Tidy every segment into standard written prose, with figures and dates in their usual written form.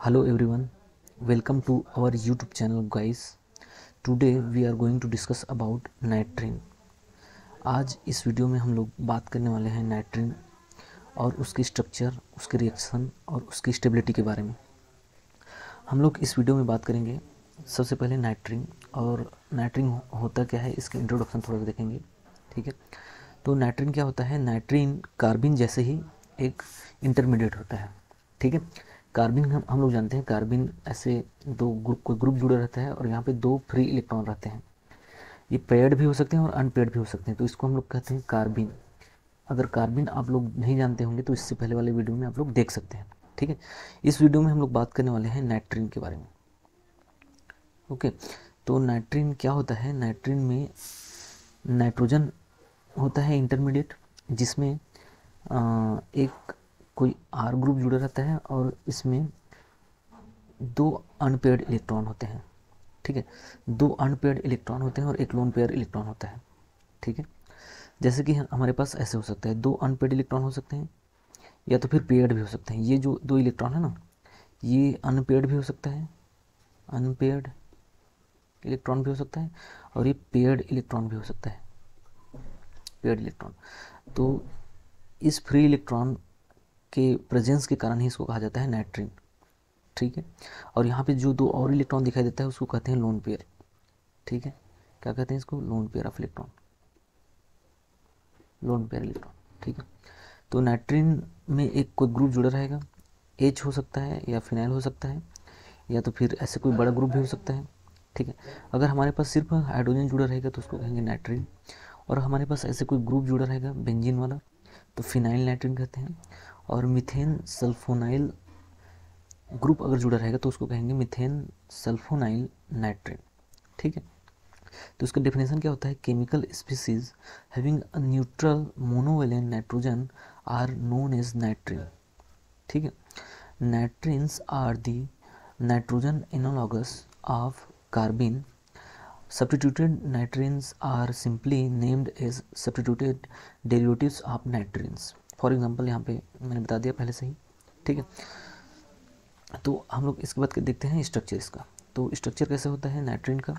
Hello everyone, welcome to our YouTube channel guys. Today we are going to discuss about नाइट्रिन। आज इस video में हम लोग बात करने वाले हैं नाइट्रिन और उसकी स्ट्रक्चर, उसके रिएक्शन और उसकी स्टेबिलिटी के बारे में। हम लोग इस वीडियो में बात करेंगे सबसे पहले नाइट्रिन, और नाइट्रिन होता क्या है इसके इंट्रोडक्शन थोड़ा देखेंगे। ठीक है, तो नाइट्रिन क्या होता है? नाइट्रिन कार्बिन जैसे ही एक इंटरमीडिएट होता है। ठीक है, कार्बिन हम लोग जानते हैं, कार्बिन ऐसे दो ग्रुप, कोई ग्रुप जुड़ा रहता है और यहाँ पे दो फ्री इलेक्ट्रॉन रहते हैं। ये पेयर्ड भी हो सकते हैं और अनपेयर्ड भी हो सकते हैं, तो इसको हम लोग कहते हैं कार्बिन। अगर कार्बिन आप लोग नहीं जानते होंगे तो इससे पहले वाले वीडियो में आप लोग देख सकते हैं। ठीक है, इस वीडियो में हम लोग बात करने वाले हैं नाइट्रिन के बारे में। ओके, तो नाइट्रिन क्या होता है? नाइट्रिन में नाइट्रोजन होता है इंटरमीडिएट, जिसमें एक कोई आर ग्रुप जुड़ा रहता है और इसमें दो अनपेयर्ड इलेक्ट्रॉन होते हैं। ठीक है, दो अनपेयर्ड इलेक्ट्रॉन होते हैं और एक लोन पेयर इलेक्ट्रॉन होता है। ठीक है, जैसे कि हमारे पास ऐसे हो सकता है, दो अनपेयर्ड इलेक्ट्रॉन हो सकते हैं या तो फिर पेयर्ड भी हो सकते हैं। ये जो दो इलेक्ट्रॉन है ना, ये अनपेयर्ड भी हो सकता है, अनपेयर्ड इलेक्ट्रॉन भी हो सकता है, और ये पेयर्ड इलेक्ट्रॉन भी हो सकता है, पेयर्ड इलेक्ट्रॉन। तो इस फ्री इलेक्ट्रॉन के प्रेजेंस के कारण ही इसको कहा जाता है नाइट्रिन। ठीक है, और यहाँ पे जो दो और इलेक्ट्रॉन दिखाई देता है उसको कहते हैं लोन पेयर। ठीक है, क्या कहते हैं इसको? Lone pair of electron, lone pair electron. ठीक है, तो नाइट्रिन में एक कोई ग्रुप जुड़ा रहेगा, एच हो सकता है या फिनाइल हो सकता है, या तो फिर ऐसे कोई बड़ा ग्रुप भी हो सकता है। ठीक है, अगर हमारे पास सिर्फ हाइड्रोजन जुड़ा रहेगा तो उसको कहेंगे नाइट्रिन, और हमारे पास ऐसे कोई ग्रुप जुड़ा रहेगा बेंजीन वाला तो फिनाइल नाइट्रिन कहते हैं, और मीथेन सल्फोनाइल ग्रुप अगर जुड़ा रहेगा तो उसको कहेंगे मीथेन सल्फोनाइल नाइट्रिन। ठीक है, तो उसका डेफिनेशन क्या होता है? Chemical species having a neutral monovalent nitrogen are known as nitrene. ठीक है, nitrenes are the nitrogen analogues of carbene. Substituted nitrins are simply named as substituted derivatives of nitrins. For example यहाँ पे मैंने बता दिया पहले से ही। ठीक है, तो हम लोग इसके बाद देखते हैं स्ट्रक्चर इसका। तो स्ट्रक्चर कैसे होता है नाइट्रिन का?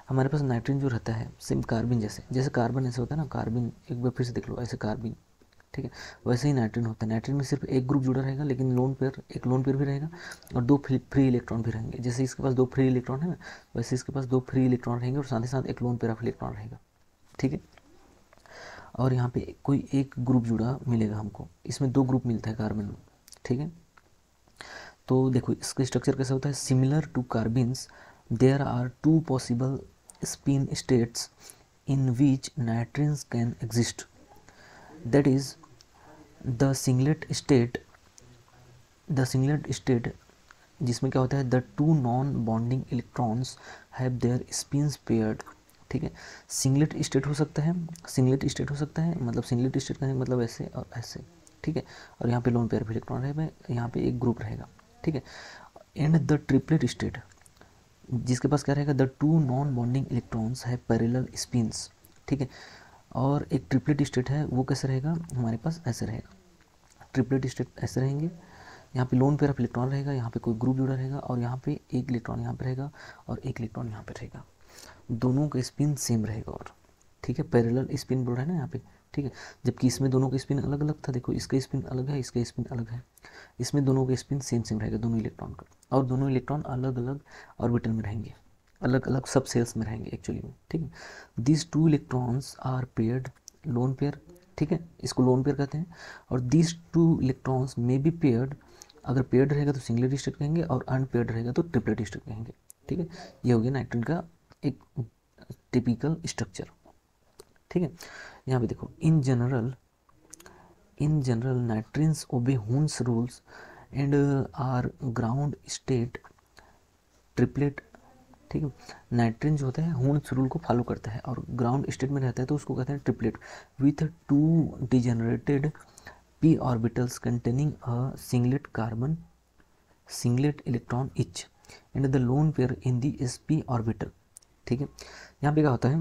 हमारे पास नाइट्रिन जो रहता है सेम कार्बिन जैसे, जैसे कार्बन ऐसे होता है ना, कार्बिन एक बार फिर से देख लो, ऐसे कार्बिन। ठीक है, वैसे ही नाइट्रिन होता है। नाइट्रिन में सिर्फ एक ग्रुप जुड़ा रहेगा, लेकिन लोन पेयर, एक लोन पेयर भी रहेगा और दो फ्री इलेक्ट्रॉन भी रहेंगे। जैसे इसके पास दो फ्री इलेक्ट्रॉन है ना, वैसे इसके पास दो फ्री इलेक्ट्रॉन रहेंगे और साथ ही साथ एक लोन पेयर ऑफ इलेक्ट्रॉन रहेगा। ठीक है, और यहाँ पे कोई एक ग्रुप जुड़ा मिलेगा हमको, इसमें दो ग्रुप मिलता है कार्बन में। ठीक है, तो देखो इसका स्ट्रक्चर कैसा होता है? Similar to carbenes there are two possible spin states in which nitrenes can exist, that is the singlet state. The singlet state जिसमें क्या होता है? The two non bonding electrons have their spins paired. ठीक है, singlet state हो सकता है, singlet state हो सकता है, मतलब सिंगलेट स्टेट का मतलब ऐसे और ऐसे। ठीक है, और यहाँ पे लोन पेयर भी इलेक्ट्रॉन रहेगा, यहाँ पे एक ग्रुप रहेगा। ठीक है, एंड द ट्रिपलेट स्टेट जिसके पास क्या रहेगा? The two non bonding electrons है पैरेलल स्पिन्स। ठीक है, और एक ट्रिपलेट स्टेट है, वो कैसे रहेगा? हमारे पास ऐसे रहेगा, ट्रिपलेट स्टेट ऐसे रहेंगे। यहाँ पे लोन पेयर ऑफ इलेक्ट्रॉन रहेगा, यहाँ पे कोई ग्रुप जुड़ा रहेगा और यहाँ पे एक इलेक्ट्रॉन यहाँ पे रहेगा और एक इलेक्ट्रॉन यहाँ पे रहेगा, दोनों का स्पिन सेम रहेगा। और ठीक है, पैरेलल स्पिन बोल रहा है ना यहाँ पे। ठीक है, जबकि इसमें दोनों का स्पिन अलग अलग था। देखो इसका स्पिन अलग है, इसका स्पिन अलग है, इसमें दोनों का स्पिन सेम सेम रहेगा, दोनों इलेक्ट्रॉन का, और दोनों इलेक्ट्रॉन अलग अलग ऑर्बिटल में रहेंगे, अलग अलग सब सेल्स में रहेंगे एक्चुअली में। ठीक है, this two electrons are paired, lone pair. ठीक है, इसको लोन पेयर कहते हैं। और दिस टू इलेक्ट्रॉन्स में बी पेयर्ड, अगर पेयर्ड रहेगा तो सिंगलेट स्टेट कहेंगे और अनपेयर्ड रहेगा तो ट्रिपलेट स्टेट कहेंगे। ठीक है, ये हो गया नाइट्रिन का एक टिपिकल स्ट्रक्चर। ठीक है, यहाँ पे देखो, इन general nitrenes obey Hund's rules and are ground state triplet. ठीक है, नाइट्रिन जो होता है हुन्स रूल को फॉलो करता है और ग्राउंड स्टेट में रहता है, तो उसको कहते हैं triplet with to degenerated p orbitals containing a singlet carbon, singlet electron each and the lone pair in the sp orbital। ठीक है, यहाँ पे क्या होता है?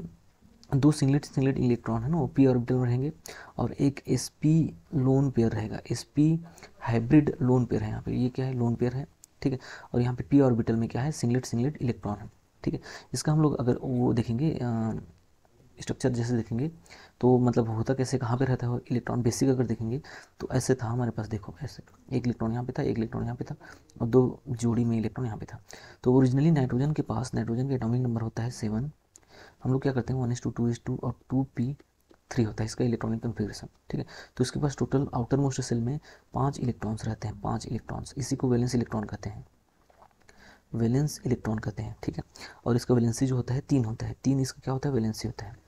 दो सिंगलेट इलेक्ट्रॉन है ना, वो p ऑर्बिटल में रहेंगे और एक sp लोन पेयर रहेगा। sp हाइब्रिड लोन पेयर है, यहाँ पे ये क्या है? लोन पेयर है। ठीक है। और यहाँ पे पी ऑर्बिटल में क्या है, सिंगलेट सिंगलेट इलेक्ट्रॉन है, ठीक है। इसका हम लोग अगर वो देखेंगे स्ट्रक्चर जैसे देखेंगे तो मतलब होता कैसे, कहाँ पे रहता है इलेक्ट्रॉन, बेसिक अगर देखेंगे तो ऐसे था हमारे पास, देखो ऐसे एक इलेक्ट्रॉन यहाँ पे था, एक इलेक्ट्रॉन यहाँ पे था और दो जोड़ी में इलेक्ट्रॉन यहाँ पे था। तो ओरिजिनली नाइट्रोजन के पास, नाइट्रोजन का एटॉमिक नंबर होता है 7। हम लोग क्या करते हैं 1:2 2:2 और 2p3 होता है इसका इलेक्ट्रॉनिक कन्फिग्रेशन, ठीक है। तो इसके पास टोटल आउटर मोस्ट सेल में 5 इलेक्ट्रॉन्स रहते हैं, 5 इलेक्ट्रॉन्स, इसी को वैलेंस इलेक्ट्रॉन कहते हैं, वैलेंस इलेक्ट्रॉन कहते हैं, ठीक है। और इसका वैलेंसी जो होता है 3 होता है, 3 इसका क्या होता है, वैलेंसी होता है।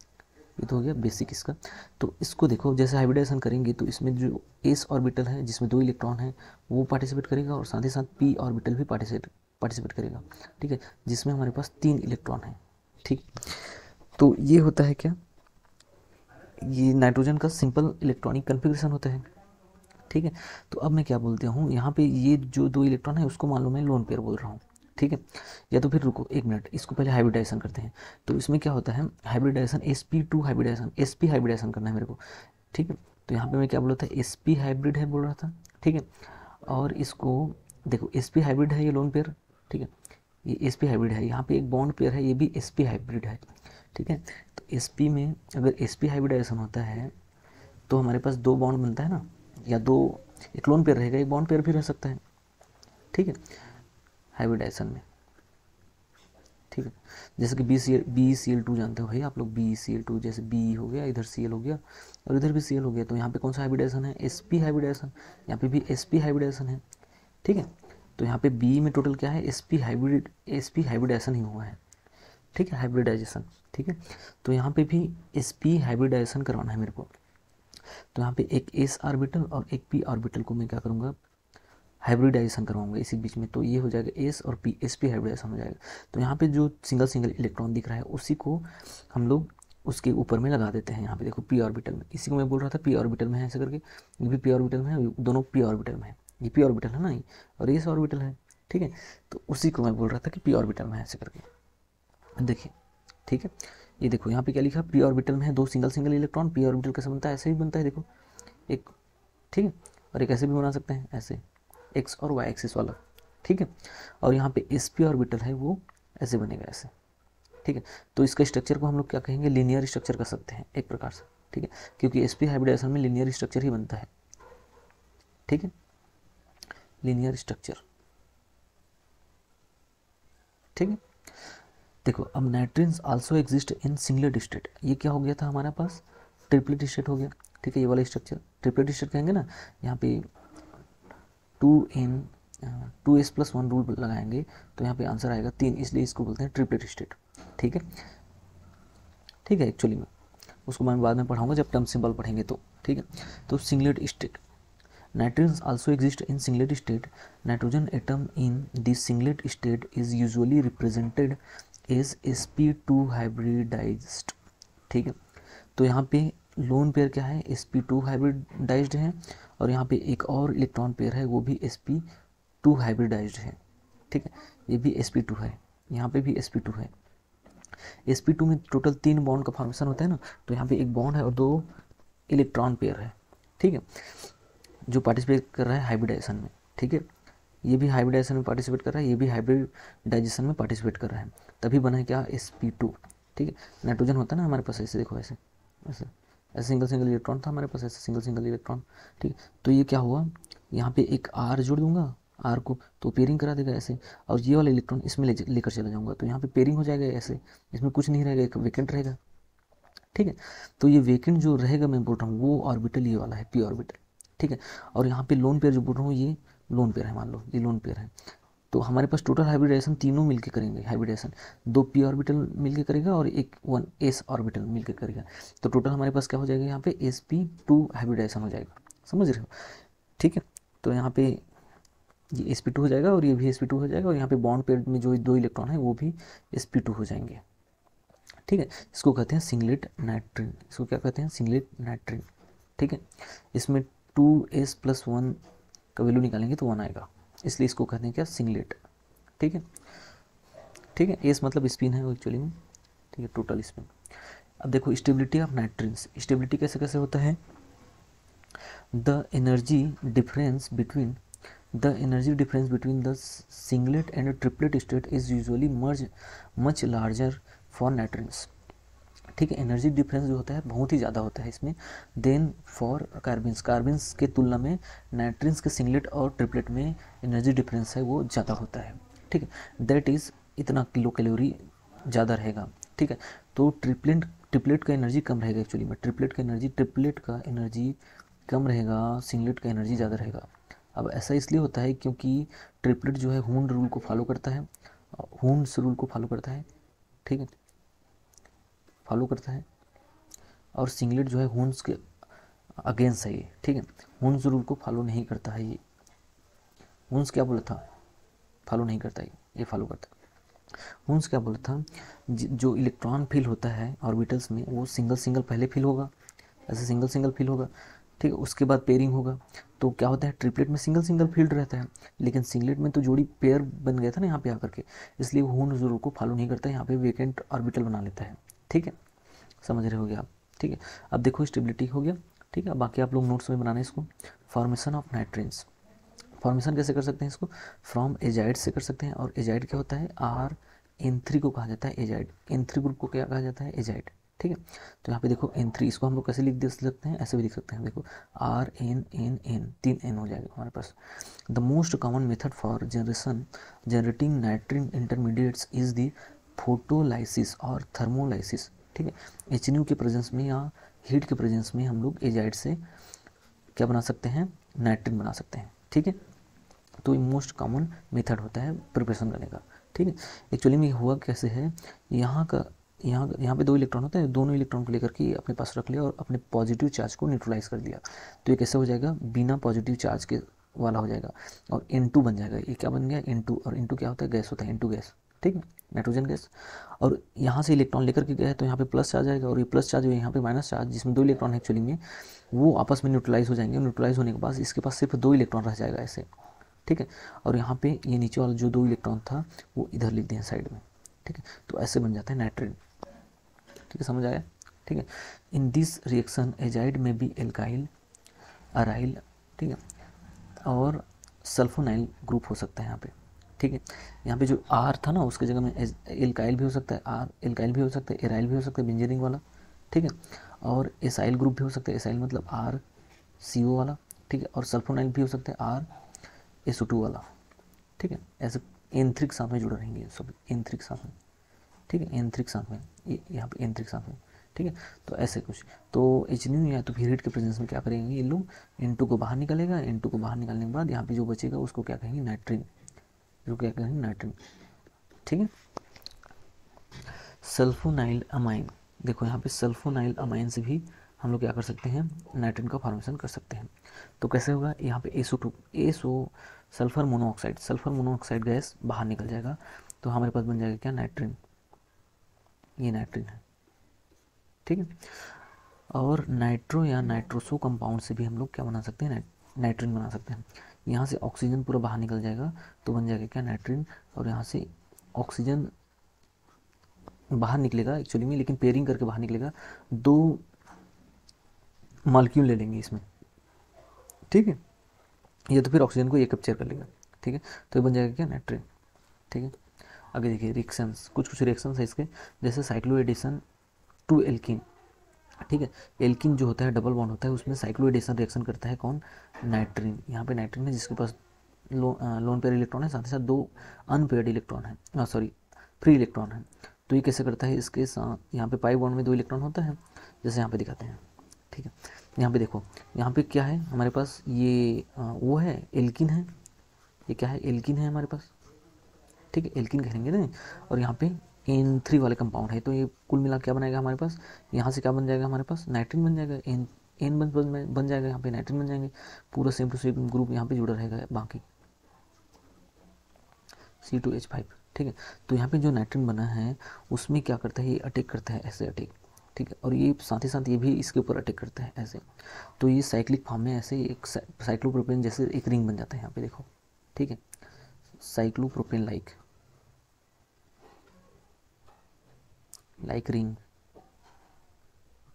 ये तो हो गया बेसिक इसका। तो इसको देखो जैसे हाइब्रिडाइजेशन करेंगे तो इसमें जो एस ऑर्बिटल है जिसमें 2 इलेक्ट्रॉन है वो पार्टिसिपेट करेगा और साथ ही साथ पी ऑर्बिटल भी पार्टिसिपेट करेगा, ठीक है, जिसमें हमारे पास 3 इलेक्ट्रॉन है, ठीक। तो ये होता है क्या, ये नाइट्रोजन का सिंपल इलेक्ट्रॉनिक कन्फिग्रेशन होता है, ठीक है। तो अब मैं क्या बोलता हूँ यहाँ पे, ये जो 2 इलेक्ट्रॉन है उसको मान लो मैं लोन पेयर बोल रहा हूँ, ठीक है। या तो फिर रुको 1 मिनट, इसको पहले हाइब्रिडाइजेशन करते हैं। तो इसमें क्या होता है, hybridisation sp2 hybridisation, sp hybridisation करना है मेरे को, ठीक है। तो यहाँ पे मैं क्या बोल रहा था, sp हाइब्रिड है बोल रहा था, ठीक है। और इसको देखो sp हाइब्रिड है ये लोन पेयर, ठीक है, ये sp हाइब्रिड है, यहाँ पे एक बॉन्ड पेयर है ये भी sp हाइब्रिड है, ठीक है। तो sp में अगर sp हाइब्रिडाइजेशन होता है तो हमारे पास 2 बॉन्ड बनता है ना, या 2, एक लोन पेयर रहेगा, एक बॉन्ड पेयर भी रह सकता है, ठीक है, हाइब्रिडाइजेशन में, ठीक है। जैसे कि BeCl2 जानते हो भाई आप लोग, BeCl2 जैसे B हो गया, इधर Cl हो गया और इधर भी Cl हो गया, तो यहाँ पे कौन सा हाइब्रिडाइजेशन है, sp हाइब्रिडाइजेशन, यहाँ पे भी sp हाइब्रिडाइजेशन है, ठीक है। तो यहाँ पे B में टोटल क्या है, sp हाइब्रिडाइजेशन ही हुआ है, ठीक है, हाइब्रिडाइजेशन, ठीक है। तो यहाँ पे भी sp हाइब्रिडाइजेशन करवाना है मेरे को। तो यहाँ पे एक s ऑर्बिटल और एक p ऑर्बिटल को मैं क्या करूँगा, हाइब्रिडाइजेशन करवाऊंगा इसी बीच में, तो ये हो जाएगा एस और पी, एस पी हाइब्रिडाइजेशन हो जाएगा। तो यहाँ पे जो सिंगल सिंगल इलेक्ट्रॉन दिख रहा है उसी को हम लोग उसके ऊपर में लगा देते हैं। यहाँ पे देखो पी ऑर्बिटल में, इसी को मैं बोल रहा था पी ऑर्बिटल में है ऐसे करके, ये भी पी ऑर्बिटल में है, दोनों पी ऑर्बिटल में है, ये पी ऑर्बिटल है ना ये, और एस ऑर्बिटल है, ठीक है। तो उसी को मैं बोल रहा था कि पी ऑर्बिटल में है ऐसे करके, देखिए, ठीक है। ये देखो यहाँ पे क्या लिखा, पी ऑर्बिटल में है 2 single single electron, P orbital कैसे बनता है, ऐसे ही बनता है देखो एक, ठीक है। और एक ऐसे भी बना सकते हैं, ऐसे एक्स और वाई एक्सिस वाला, ठीक है। और यहाँ पे sp ऑर्बिटल है वो ऐसे बनेगा ऐसे, ठीक है। तो इसका स्ट्रक्चर को हम लोग क्या कहेंगे, लीनियर स्ट्रक्चर कर सकते हैं एक प्रकार से, ठीक है, क्योंकि sp हाइब्रिडाइजेशन में लीनियर स्ट्रक्चर ही बनता है, ठीक है, लीनियर स्ट्रक्चर, ठीक है। देखो अब nitrenes also exist in singlet state, ये क्या हो गया था हमारे पास, ट्रिपलेट स्टेट हो गया, ठीक है। ये वाला स्ट्रक्चर ट्रिपलेट स्टेट कहेंगे ना, यहाँ पे 2s+1 रूल लगाएंगे तो यहाँ पे आंसर आएगा 3, इसलिए इसको बोलते हैं ट्रिपलेट स्टेट, ठीक है, ठीक है। एक्चुअली में उसको मैं बाद में पढ़ाऊंगा जब टर्म सिंबल पढ़ेंगे तो, ठीक है। तो singlet state, nitrenes also exist in singlet state, nitrogen atom in this singlet state is usually represented as sp2 hybridised, ठीक है। तो यहाँ पे लोन पेयर क्या है, sp2 हाइब्रिडाइज्ड है, और यहाँ पे एक और इलेक्ट्रॉन पेयर है वो भी sp2 हाइब्रिडाइज्ड है, ठीक है, ये भी sp2 है, यहाँ पे भी sp2 है। sp2 में टोटल 3 बॉन्ड का फॉर्मेशन होता है ना, तो यहाँ पे एक बॉन्ड है और 2 इलेक्ट्रॉन पेयर है, ठीक है, जो पार्टिसिपेट कर रहा है हाइब्रिडाइजेशन में, ठीक है। ये भी हाइब्रिडाइजेशन में पार्टिसिपेट कर रहा है, ये भी हाइब्रिडाइजेशन में पार्टिसिपेट कर रहा है, तभी बना है क्या, sp2, ठीक है। नाइट्रोजन होता है ना हमारे पास ऐसे, देखो ऐसे ऐसे ऐसे सिंगल सिंगल इलेक्ट्रॉन था हमारे पास, ऐसे सिंगल सिंगल इलेक्ट्रॉन, ठीक। तो ये क्या हुआ, यहाँ पे एक आर जोड़ दूंगा, आर को तो पेयरिंग करा देगा ऐसे, और ये वाला इलेक्ट्रॉन इसमें लेकर चला जाऊँगा तो यहाँ पे पेयरिंग हो जाएगा ऐसे, इसमें कुछ नहीं रहेगा, एक वेकेंट रहेगा, ठीक है। तो ये वेकेंट जो रहेगा मैं बोल रहा हूँ वो ऑर्बिटल ये वाला है पी ऑर्बिटल, ठीक है। और यहाँ पे लोन पेयर जो बोल रहा हूँ ये लोन पेयर है, मान लो ये लोन पेयर है। तो हमारे पास टोटल हाइब्रिडाइजेशन तीनों मिलके करेंगे, हाइब्रिडाइजेशन 2 पी ऑर्बिटल मिलके करेगा और एक 1 एस ऑर्बिटल मिलके करेगा, तो टोटल हमारे पास क्या हो जाएगा, यहाँ पे sp2 हाइब्रिडाइजेशन हो जाएगा, समझ रहे हो, ठीक है। तो यहाँ पे ये sp2 हो जाएगा और ये भी sp2 हो जाएगा, और यहाँ पे बॉन्ड पेयर में जो 2 इलेक्ट्रॉन है वो भी sp2 हो जाएंगे, ठीक है। इसको कहते हैं सिंगलेट नाइट्रिन, इसको क्या कहते हैं, सिंगलेट नाइट्रिन, ठीक है। इसमें 2s+1 का वैल्यू निकालेंगे तो 1 आएगा, इसलिए इसको कहते हैं क्या, सिंगलेट, ठीक है, ठीक है। एस मतलब स्पिन है एक्चुअली में, ठीक है, टोटल स्पिन। अब देखो स्टेबिलिटी ऑफ नाइट्रिन्स, स्टेबिलिटी कैसे कैसे होता है, the energy difference between the energy difference between the singlet and triplet state is usually much larger for nitrenes. ठीक है, एनर्जी डिफरेंस जो होता है बहुत ही ज़्यादा होता है इसमें देन फॉर कार्बिन्स के तुलना में नाइट्रिन्स के सिंगलेट और ट्रिपलेट में एनर्जी डिफरेंस है वो ज़्यादा होता है। ठीक है, दैट इज़ इतना किलो कैलोरी ज़्यादा रहेगा। ठीक है, तो ट्रिपलेट का एनर्जी कम रहेगा एक्चुअली में, ट्रिपलेट का एनर्जी कम रहेगा, सिंगलेट का एनर्जी ज़्यादा रहेगा। अब ऐसा इसलिए होता है क्योंकि ट्रिपलेट जो है हून रूल को फॉलो करता है, हून्स रूल को फॉलो करता है। ठीक है, फॉलो करता है, और सिंगलेट जो है हून्स के अगेंस्ट है ये। ठीक है, हून्स रूल को फॉलो नहीं करता है ये। हून्स क्या बोला था, फॉलो नहीं करता है, ये फॉलो करता है। हून्स क्या बोला था, जो इलेक्ट्रॉन फिल होता है ऑर्बिटल्स में वो सिंगल सिंगल पहले फिल होगा, ऐसे सिंगल सिंगल फिल होगा। ठीक है, उसके बाद पेयरिंग होगा। तो क्या होता है, ट्रिपलेट में सिंगल सिंगल फील्ड रहता है, लेकिन सिंगलेट में तो जोड़ी पेयर बन गया था ना यहाँ पे आकर के, इसलिए वो हून्स रूल को फॉलो नहीं करता है, यहाँ पे वेकेंट ऑर्बिटल बना लेता है। ठीक है, समझ रहे होगे आप। ठीक है, अब देखो स्टेबिलिटी हो गया। ठीक है, बाकी आप लोग नोट्स में बनाना इसको। फॉर्मेशन ऑफ नाइट्रिन्स, फॉर्मेशन कैसे कर सकते हैं इसको, फ्रॉम एजाइड से कर सकते हैं। और एजाइड क्या होता है, Rn3 को कहा जाता है एजाइड, N3 ग्रुप को क्या कहा जाता है, एजाइड। ठीक है, तो यहाँ पे देखो N3, इसको हम लोग कैसे लिख दे सकते हैं, ऐसे भी लिख सकते हैं। देखो RnNN, 3 N हो जाएगा हमारे पास। The most common method for generating nitrene intermediates is the photolysis और थर्मोलाइसिस। ठीक है, HNU के प्रेजेंस में या हीट के प्रेजेंस में हम लोग एजाइड से क्या बना सकते हैं, नाइट्रिन बना सकते हैं। ठीक है, तो ये मोस्ट कॉमन मेथड होता है प्रिपरेशन करने का। ठीक है, एक्चुअली में हुआ कैसे है, यहाँ पे 2 इलेक्ट्रॉन होते हैं, दोनों इलेक्ट्रॉन को लेकर के अपने पास रख लिया और अपने पॉजिटिव चार्ज को न्यूट्रलाइज कर दिया। तो ये कैसे हो जाएगा, बिना पॉजिटिव चार्ज के वाला हो जाएगा, और N2 बन जाएगा। ये क्या बन गया, N2, और N2 क्या होता है, गैस होता है, N2 गैस। ठीक है, नाइट्रोजन गैस। और यहाँ से इलेक्ट्रॉन लेकर के गया है तो यहाँ पे प्लस चार्ज आएगा, और ये प्लस चार्ज यहाँ पे माइनस चार्ज, जिसमें 2 इलेक्ट्रॉन है एक्चुअली में, वो आपस में न्यूट्रलाइज हो जाएंगे। न्यूट्रलाइज होने के बाद इसके पास सिर्फ 2 इलेक्ट्रॉन रह जाएगा ऐसे। ठीक है, और यहाँ पे ये नीचे वाला जो 2 इलेक्ट्रॉन था वो इधर लिख दें साइड में। ठीक है, तो ऐसे बन जाता है नाइट्रिन। ठीक है, समझ आया। ठीक है, इन दिस रिएक्शन एजाइड में भी एल्काइल, अराइल, ठीक है, और सल्फोनाइल ग्रुप हो सकता है यहाँ पे। ठीक है, यहाँ पे जो आर था ना उसकी जगह में एल्काइल भी हो सकता है, आर एल्काइल भी हो सकता है, एराइल भी हो सकता है, बेंजीनिंग वाला। ठीक है, और एसाइल ग्रुप भी हो सकता है, एसाइल मतलब RCO वाला। ठीक है, और सल्फोनाइल भी हो सकता है, RSO2 वाला। ठीक है, ऐसे N3 के साथ में जुड़े रहेंगे सब, N3 के साथ में। ठीक है, N3 के साथ में, यहाँ पे N3 के साथ में। ठीक है, तो ऐसे कुछ, तो HNU या तो फिर हीट के प्रेजेंस में क्या करेंगे ये लोग, N2 को बाहर निकलेगा, N2 को बाहर निकालने के बाद यहाँ पे जो बचेगा उसको क्या कहेंगे, नाइट्रिन, जो क्या कहेंगे, नाइट्रिन। ठीक है, सल्फोनाइल अमाइन, देखो यहाँ पे सल्फोनाइल अमाइन से भी हम लोग क्या कर सकते हैं, नाइट्रिन का फॉर्मेशन कर सकते हैं। तो कैसे होगा, यहाँ पे SO2 सल्फर मोनोऑक्साइड गैस बाहर निकल जाएगा, तो हमारे पास बन जाएगा क्या, नाइट्रिन। ये नाइट्रिन है। ठीक है, और नाइट्रो या नाइट्रोसो कंपाउंड से भी हम लोग क्या बना सकते हैं, नाइट्रिन बना सकते हैं। यहाँ से ऑक्सीजन पूरा बाहर निकल जाएगा तो बन जाएगा क्या, नाइट्रिन। और यहाँ से ऑक्सीजन बाहर निकलेगा एक्चुअली में, लेकिन पेयरिंग करके बाहर निकलेगा, 2 मॉलिक्यूल ले लेंगे इसमें। ठीक है, ये तो फिर ऑक्सीजन को ये कैप्चर कर लेगा। ठीक है, तो ये बन जाएगा क्या, नाइट्रिन। ठीक है, आगे देखिए रिएक्शंस, कुछ रिएक्शंस है इसके, जैसे साइक्लोएडिशन टू एल्किन। ठीक है, एल्किन जो होता है डबल बॉन्ड होता है, उसमें साइक्लोएडिशन रिएक्शन करता है कौन, नाइट्रिन। यहाँ पे नाइट्रिन है जिसके पास लोन पेयर इलेक्ट्रॉन है, साथ ही साथ 2 अनपेयर्ड इलेक्ट्रॉन है, सॉरी फ्री इलेक्ट्रॉन है। तो ये कैसे करता है, इसके साथ यहाँ पे पाई बॉन्ड में 2 इलेक्ट्रॉन होता है, जैसे यहाँ पे दिखाते हैं। ठीक है, यहाँ पे देखो, यहाँ पे क्या है हमारे पास, ये वो है एल्किन है, ये क्या है, एल्किन है हमारे पास। ठीक है, एल्किन कहेंगे ना, और यहाँ पे N3 वाले कंपाउंड है, तो ये कुल मिला क्या बनाएगा हमारे पास, यहाँ से क्या बन जाएगा हमारे पास, नाइट्रिन बन जाएगा, एन बन जाएगा, यहाँ पे नाइट्रिन बन जाएंगे, पूरा सेम टू सेम ग्रुप यहाँ पे जुड़ा रहेगा बाकी, C2H5। ठीक है, तो यहाँ पे जो नाइट्रिन बना है उसमें क्या करता है, ये अटैक करता है, ऐसे अटैक। ठीक है, और ये साथ ही साथ ये भी इसके ऊपर अटैक करता है ऐसे, तो ये साइक्लिक फॉर्म में ऐसे एक साइक्लोप्रोपेन जैसे एक रिंग बन जाता है यहाँ पे देखो। ठीक है, साइक्लोप्रोपेन लाइक रिंग।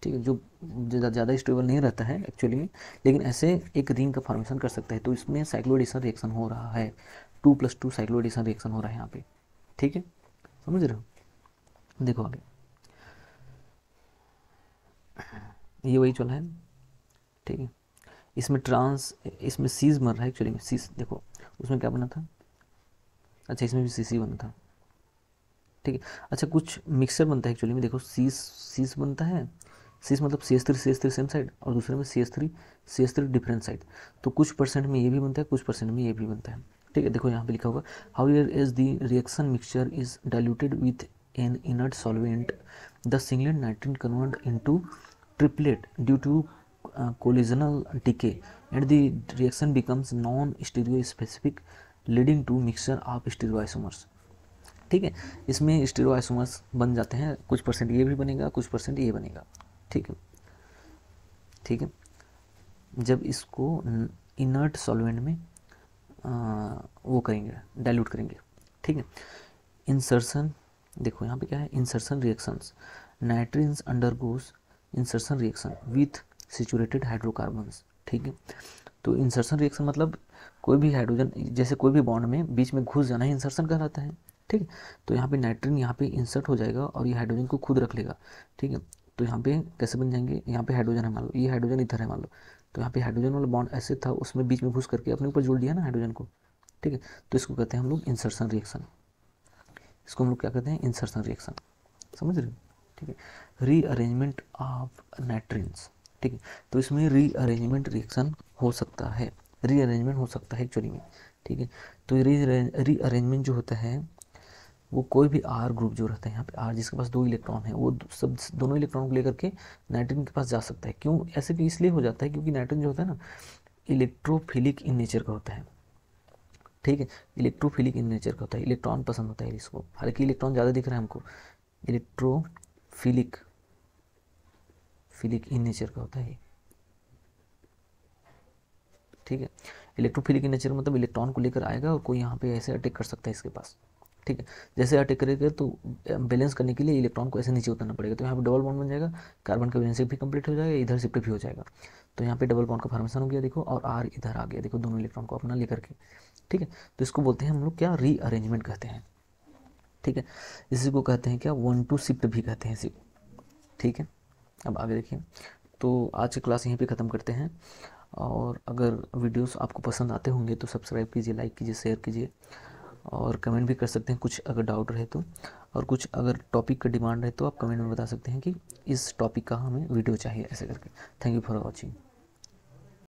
ठीक है, जो ज़्यादा स्टेबल नहीं रहता है एक्चुअली में, लेकिन ऐसे एक रिंग का फॉर्मेशन कर सकता है। तो इसमें साइक्लोएडिशन रिएक्शन हो रहा है, 2+2 साइक्लोएडिशन रिएक्शन हो रहा है यहाँ पे। ठीक है, समझ रहे हो? देखो आगे, ये वही चला है। ठीक है, इसमें सीज मर रहा है एक्चुअली में, सीज देखो उसमें क्या बना था, अच्छा इसमें भी सीसी बना था। ठीक है, अच्छा कुछ मिक्सर बनता है एक्चुअली में, देखो सीस बनता है, सीस मतलब CH3 सेम साइड, और दूसरे में CH3 डिफरेंट साइड। तो कुछ परसेंट में ये भी बनता है, कुछ परसेंट में ये भी बनता है। ठीक है, देखो यहाँ पे लिखा होगा, how as the reaction mixture is diluted with an inert solvent, the singlet nitrene convert into triplet due to collisional decay, and the reaction becomes non stereospecific, leading to mixture of stereoisomers। ठीक है, इसमें stereoisomers बन जाते हैं, कुछ percent ये भी बनेगा, कुछ परसेंट ये बनेगा। ठीक है, ठीक है, जब इसको इनर्ट सॉल्वेंट में वो करेंगे, डाइल्यूट करेंगे। ठीक है, इंसर्शन, देखो यहाँ पे क्या है, insertion reactions, nitrenes undergoes insertion reaction with saturated hydrocarbons. ठीक है, तो इंसर्शन रिएक्शन मतलब कोई भी हाइड्रोजन, जैसे कोई भी बॉन्ड में बीच में घुस जाना ही इंसर्शन कहलाता है। ठीक है, तो यहाँ पे नाइट्रीन यहाँ पे इंसर्ट हो जाएगा और ये हाइड्रोजन को खुद रख लेगा। ठीक है, तो यहाँ पे कैसे बन जाएंगे, यहाँ पे हाइड्रोजन है मान लो, ये हाइड्रोजन इधर है मान लो, तो यहाँ पे हाइड्रोजन वाला बॉन्ड ऐसे था, उसमें बीच में घुस करके अपने ऊपर जोड़ दिया ना हाइड्रोजन को। ठीक है, तो इसको कहते हैं हम लोग इंसर्शन रिएक्शन, इसको हम लोग क्या कहते हैं, इंसर्शन रिएक्शन। समझ रहे हो? ठीक है, रीअरेंजमेंट ऑफ नाइट्रीन्स। ठीक है, तो इसमें रीअरेंजमेंट रिएक्शन हो सकता है, रीअरेंजमेंट हो सकता है एक्चुअली में। ठीक है, तो ये रीअरेंजमेंट जो होता है वो कोई भी आर ग्रुप जो रहता है, यहाँ पे आर जिसके पास 2 इलेक्ट्रॉन है, वो सब दोनों इलेक्ट्रॉन को लेकर के नाइट्रोजन के पास जा सकता है। क्यों ऐसे भी इसलिए हो जाता है क्योंकि नाइट्रोजन जो होता है ना, इलेक्ट्रोफिलिक इन नेचर का होता है। ठीक है, इलेक्ट्रोफिलिक इन नेचर का होता है, इलेक्ट्रॉन पसंद होता है इसको, हालांकि इलेक्ट्रॉन ज़्यादा दिख रहा है हमको, इलेक्ट्रोफिलिक इन नेचर का होता है। ठीक है, इलेक्ट्रोफिलिक इन नेचर मतलब इलेक्ट्रॉन को लेकर आएगा और कोई यहाँ पे ऐसे अटैक कर सकता है इसके पास। ठीक है, जैसे अटैक करेगा तो बैलेंस करने के लिए इलेक्ट्रॉन को ऐसे नीचे उतरना पड़ेगा, तो यहाँ पे डबल बॉन्ड बन जाएगा, कार्बन का वैलेंसी भी कंप्लीट हो जाएगा, इधर शिफ्ट भी हो जाएगा, तो यहाँ पे डबल बॉन्ड का फॉर्मेशन हो गया देखो, और आर इधर आ गया देखो, दोनों इलेक्ट्रॉन को अपना लेकर के। ठीक है, तो इसको बोलते हैं हम लोग क्या, रीअरेंजमेंट कहते हैं। ठीक है, इसी को कहते हैं क्या, 1-2 शिफ्ट भी कहते हैं इसी को। ठीक है, अब आगे देखिए, तो आज की क्लास यहीं पे ख़त्म करते हैं, और अगर वीडियोस आपको पसंद आते होंगे तो सब्सक्राइब कीजिए, लाइक कीजिए, शेयर कीजिए, और कमेंट भी कर सकते हैं कुछ अगर डाउट रहे तो, और कुछ अगर टॉपिक का डिमांड रहे तो आप कमेंट में बता सकते हैं कि इस टॉपिक का हमें वीडियो चाहिए ऐसे करके। Thank you for watching.